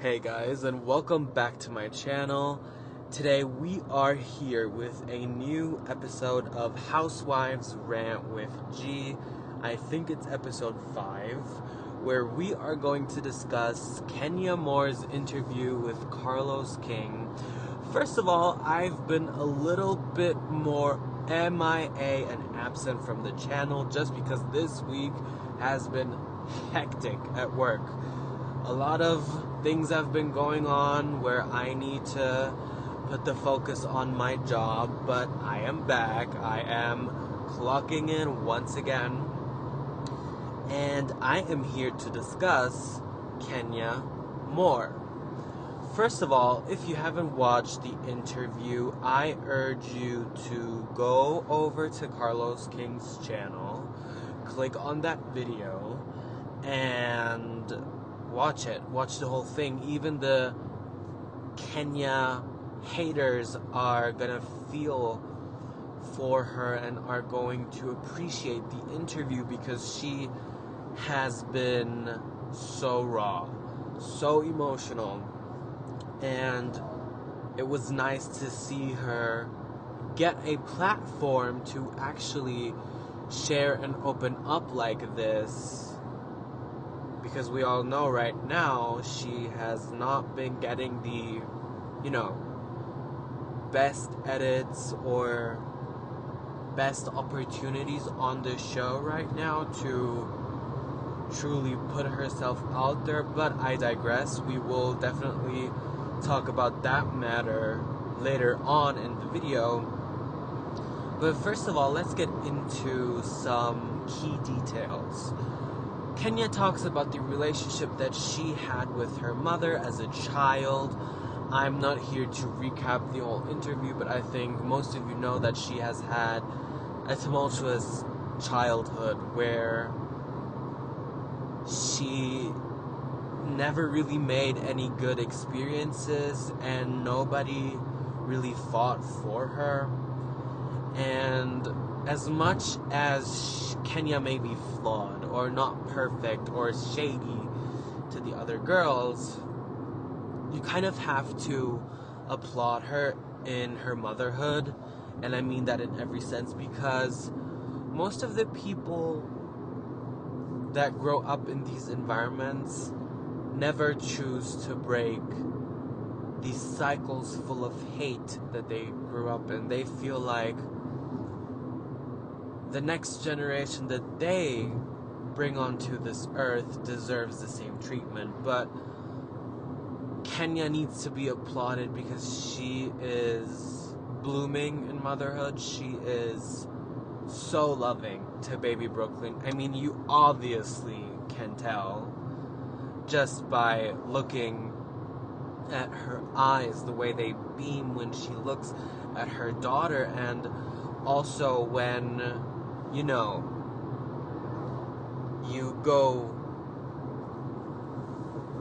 Hey guys, and welcome back to my channel. Today we are here with a new episode of Housewives Rant with G. I think it's episode 5, where we are going to discuss Kenya Moore's interview with Carlos King. First of all, I've been a little bit more MIA and absent from the channel just because this week has been hectic at work. A lot of things have been going on where I need to put the focus on my job, but I am back. I am clocking in once again, and I am here to discuss Kenya Moore. First of all, if you haven't watched the interview, I urge you to go over to Carlos King's channel, click on that video, and watch it. Watch the whole thing. Even the Kenya haters are gonna feel for her and are going to appreciate the interview because she has been so raw, so emotional, and it was nice to see her get a platform to actually share and open up like this. Because we all know right now she has not been getting the, best edits or best opportunities on the show right now to truly put herself out there. But I digress. We will definitely talk about that matter later on in the video. But first of all, let's get into some key details. Kenya talks about the relationship that she had with her mother as a child. I'm not here to recap the whole interview, but I think most of you know that she has had a tumultuous childhood where she never really made any good experiences and nobody really fought for her. And as much as Kenya may be flawed or not perfect or shady to the other girls, you kind of have to applaud her in her motherhood, and I mean that in every sense, because most of the people that grow up in these environments never choose to break these cycles full of hate that they grew up in. They feel like the next generation that they bring onto this earth deserves the same treatment. But Kenya needs to be applauded because she is blooming in motherhood. She is so loving to baby Brooklyn. I mean, you obviously can tell just by looking at her eyes, the way they beam when she looks at her daughter, and also when you go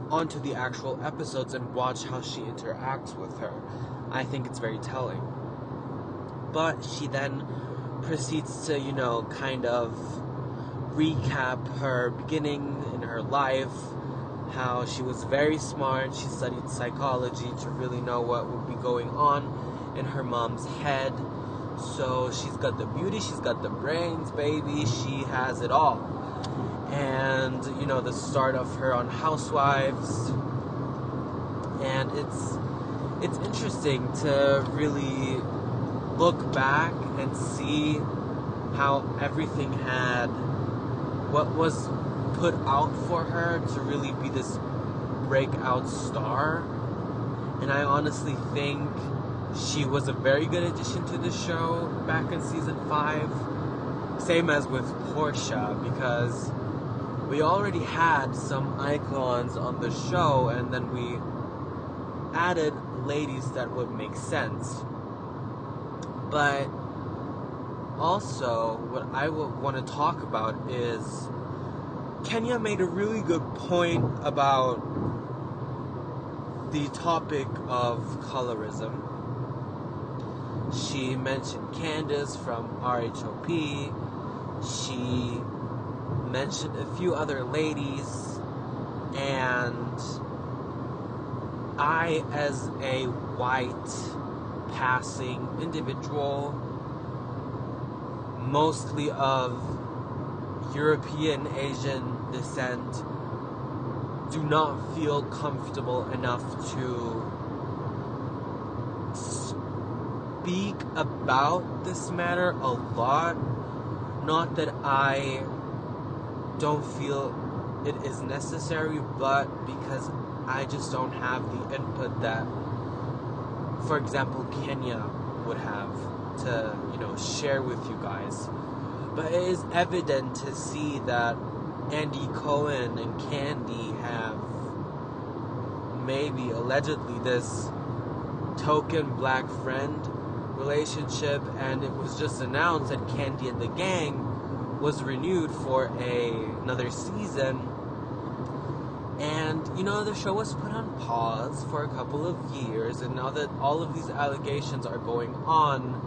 onto the actual episodes and watch how she interacts with her. I think it's very telling. But she then proceeds to, kind of recap her beginning in her life, how she was very smart, she studied psychology to really know what would be going on in her mom's head. So she's got the beauty, she's got the brains, baby, she has it all. And, the start of her on Housewives. And it's interesting to really look back and see how everything had, what was put out for her to really be this breakout star. And I honestly think she was a very good addition to the show back in season 5. Same as with Portia, because we already had some icons on the show, and then we added ladies that would make sense. But also, what I want to talk about is Kenya made a really good point about the topic of colorism. She mentioned Candace from RHOA. She mentioned a few other ladies, and I, as a white passing individual, mostly of European Asian descent, do not feel comfortable enough to speak about this matter a lot. Not that I don't feel it is necessary, but because I just don't have the input that, for example, Kenya would have to, share with you guys. But it is evident to see that Andy Cohen and Candy have maybe allegedly this token black friend relationship, and it was just announced that Candy and the Gang was renewed for another season. And, the show was put on pause for a couple of years, and now that all of these allegations are going on,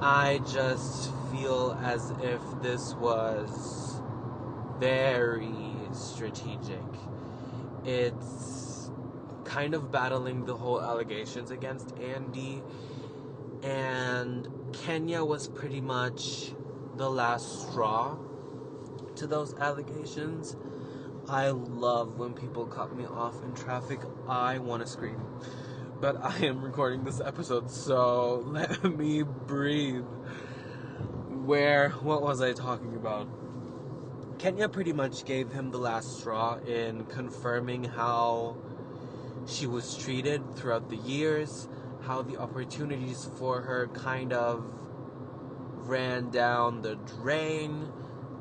I just feel as if this was very strategic. It's kind of battling the whole allegations against Andy, and Kenya was pretty much the last straw to those allegations. I love when people cut me off in traffic. I want to scream. But I am recording this episode, so let me breathe. What was I talking about? Kenya pretty much gave him the last straw in confirming how she was treated throughout the years, how the opportunities for her kind of ran down the drain,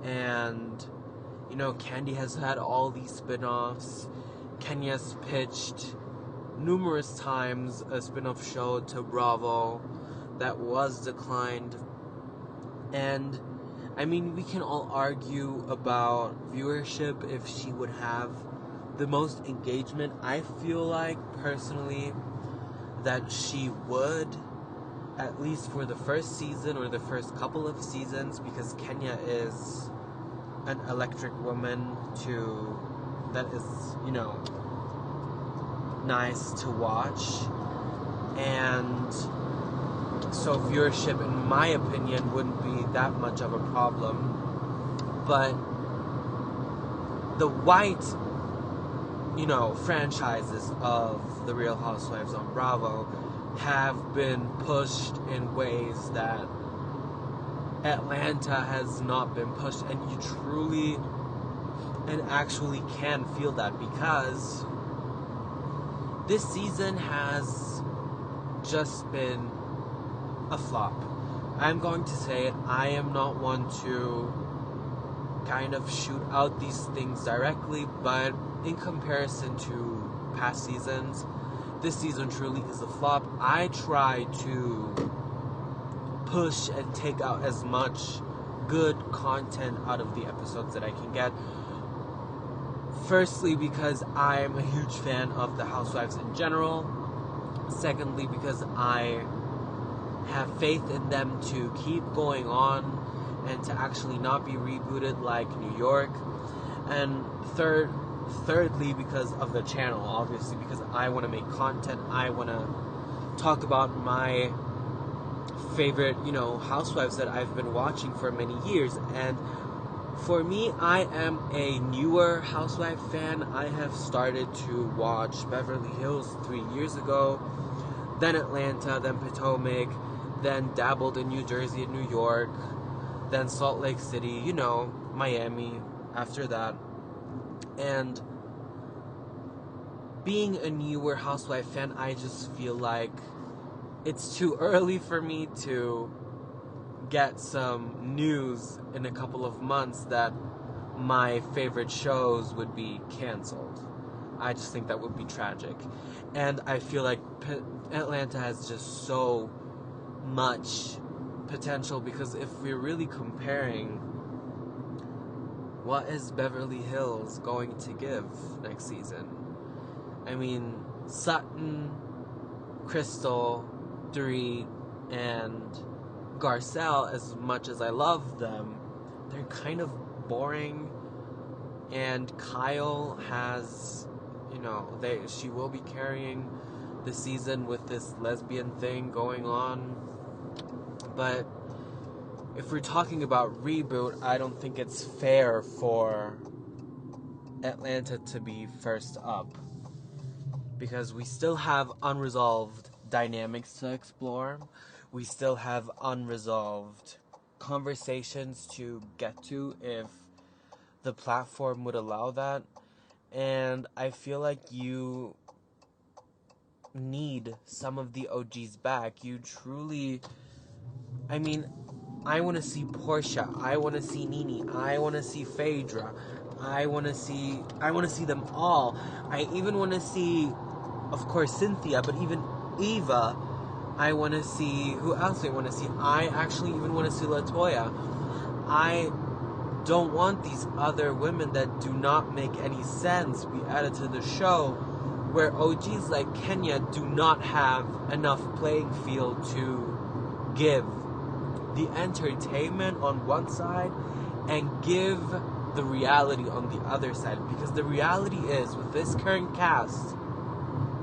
and Candy has had all these spin-offs. Kenya's pitched numerous times a spin-off show to Bravo that was declined. And we can all argue about viewership, if she would have the most engagement. I feel like, personally, that she would, at least for the first season or the first couple of seasons, because Kenya is an electric woman that is, nice to watch. And so viewership, in my opinion, wouldn't be that much of a problem. But the white, franchises of The Real Housewives on Bravo have been pushed in ways that Atlanta has not been pushed, and you truly and actually can feel that, because this season has just been a flop. I'm going to say it. I am not one to kind of shoot out these things directly, but in comparison to past seasons, this season truly is a flop. I try to push and take out as much good content out of the episodes that I can get. Firstly, because I'm a huge fan of the Housewives in general. Secondly, because I have faith in them to keep going on and to actually not be rebooted like New York. And thirdly, because of the channel, obviously, because I want to make content. I want to talk about my favorite, housewives that I've been watching for many years. And for me, I am a newer housewife fan. I have started to watch Beverly Hills 3 years ago, then Atlanta, then Potomac, then dabbled in New Jersey and New York, then Salt Lake City, Miami after that. And being a newer housewife fan, I just feel like it's too early for me to get some news in a couple of months that my favorite shows would be canceled. I just think that would be tragic. And I feel like Atlanta has just so much potential, because if we're really comparing, what is Beverly Hills going to give next season? Sutton, Crystal, Dorit, and Garcelle, as much as I love them, they're kind of boring. And Kyle has, she will be carrying the season with this lesbian thing going on. But if we're talking about reboot, I don't think it's fair for Atlanta to be first up, because we still have unresolved dynamics to explore. We still have unresolved conversations to get to if the platform would allow that. And I feel like you need some of the OGs back. You truly, I mean, I want to see Portia. I want to see Nene. I want to see Phaedra. I want to see them all. I even want to see, of course, Cynthia, but even Eva. I want to see, who else do I want to see? I actually even want to see LaToya. I don't want these other women that do not make any sense be added to the show, where OGs like Kenya do not have enough playing field to give the entertainment on one side and give the reality on the other side. Because the reality is, with this current cast,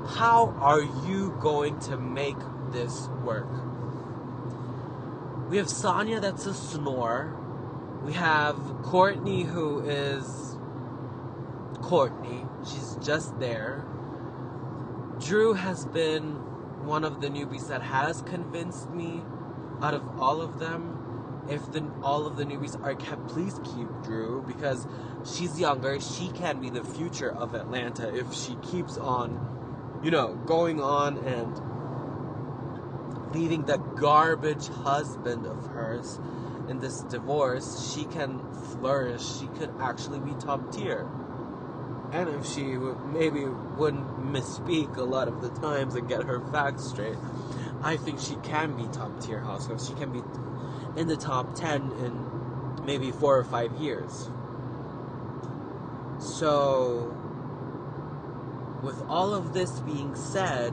how are you going to make this work? We have Sonia, that's a snore. We have Courtney, who is Courtney. She's just there. Drew has been one of the newbies that has convinced me out of all of them. If all of the newbies are kept, please keep Drew, because she's younger. She can be the future of Atlanta if she keeps on, going on and leaving that garbage husband of hers in this divorce. She can flourish. She could actually be top tier. And if she maybe wouldn't misspeak a lot of the times and get her facts straight, I think she can be top tier housewife. She can be in the top 10 in maybe 4 or 5 years. So, with all of this being said,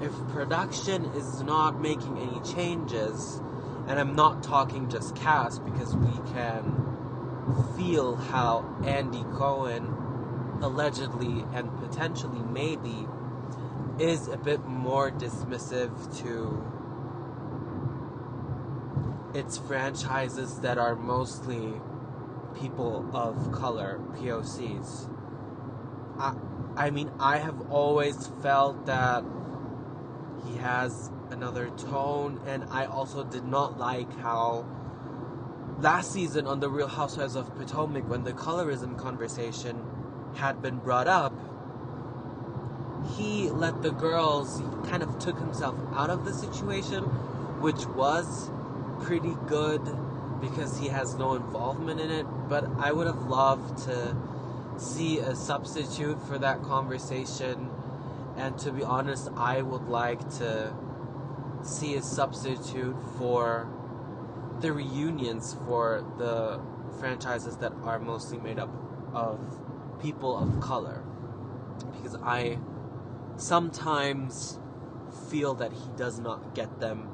if production is not making any changes, and I'm not talking just cast, because we can feel how Andy Cohen allegedly and potentially maybe is a bit more dismissive to its franchises that are mostly people of color, POCs. I have always felt that he has another tone, and I also did not like how last season on The Real Housewives of Potomac, when the colorism conversation had been brought up, he let the girls, he kind of took himself out of the situation, which was pretty good because he has no involvement in it. But I would have loved to see a substitute for that conversation, and to be honest, I would like to see a substitute for the reunions for the franchises that are mostly made up of people of color, because I sometimes feel that he does not get them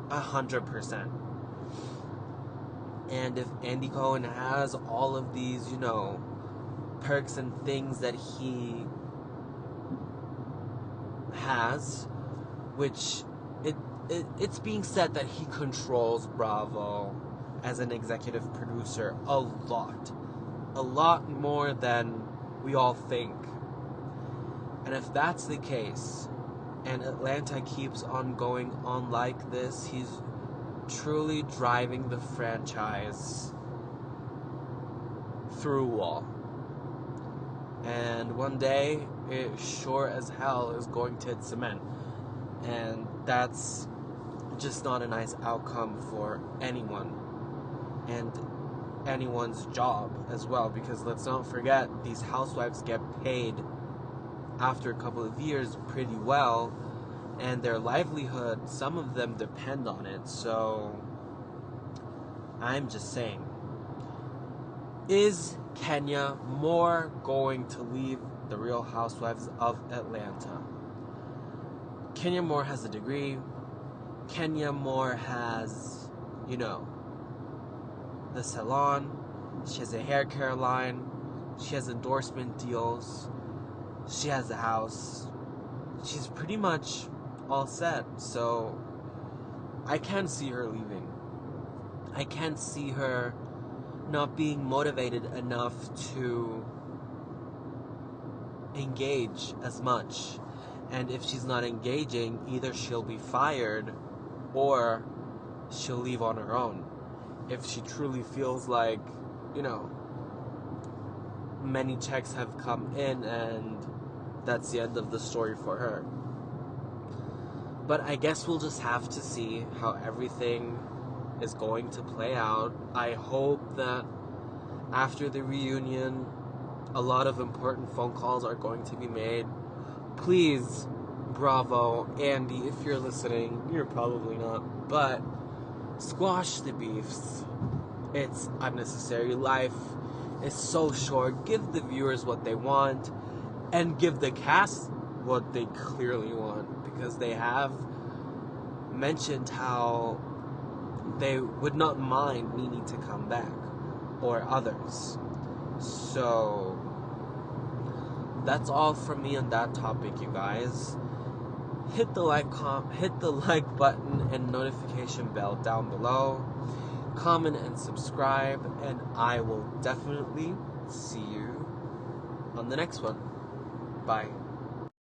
100%. And if Andy Cohen has all of these, perks and things that he has, which it's being said that he controls Bravo as an executive producer a lot more than we all think. And if that's the case, and Atlanta keeps on going on like this, he's truly driving the franchise through a wall. And one day, it sure as hell is going to hit cement. And that's just not a nice outcome for anyone. And anyone's job as well, because let's not forget, these housewives get paid after a couple of years pretty well, and their livelihood, some of them depend on it. So I'm just saying, is Kenya Moore going to leave the Real Housewives of Atlanta? Kenya Moore has a degree. Kenya Moore has, the salon. She has a hair care line. She has endorsement deals. she has a house. She's pretty much all set. So I can't see her leaving. I can't see her not being motivated enough to engage as much. And if she's not engaging, either she'll be fired or she'll leave on her own. If she truly feels like, many checks have come in and that's the end of the story for her. But I guess we'll just have to see how everything is going to play out. I hope that after the reunion, a lot of important phone calls are going to be made. Please, Bravo, Andy, if you're listening, you're probably not, but squash the beefs. It's unnecessary. Life is so short. Give the viewers what they want and give the cast what they clearly want, because they have mentioned how they would not mind me to come back, or others. So that's all from me on that topic, you guys. Hit the like button and notification bell down below. Comment and subscribe, and I will definitely see you on the next one. Bye.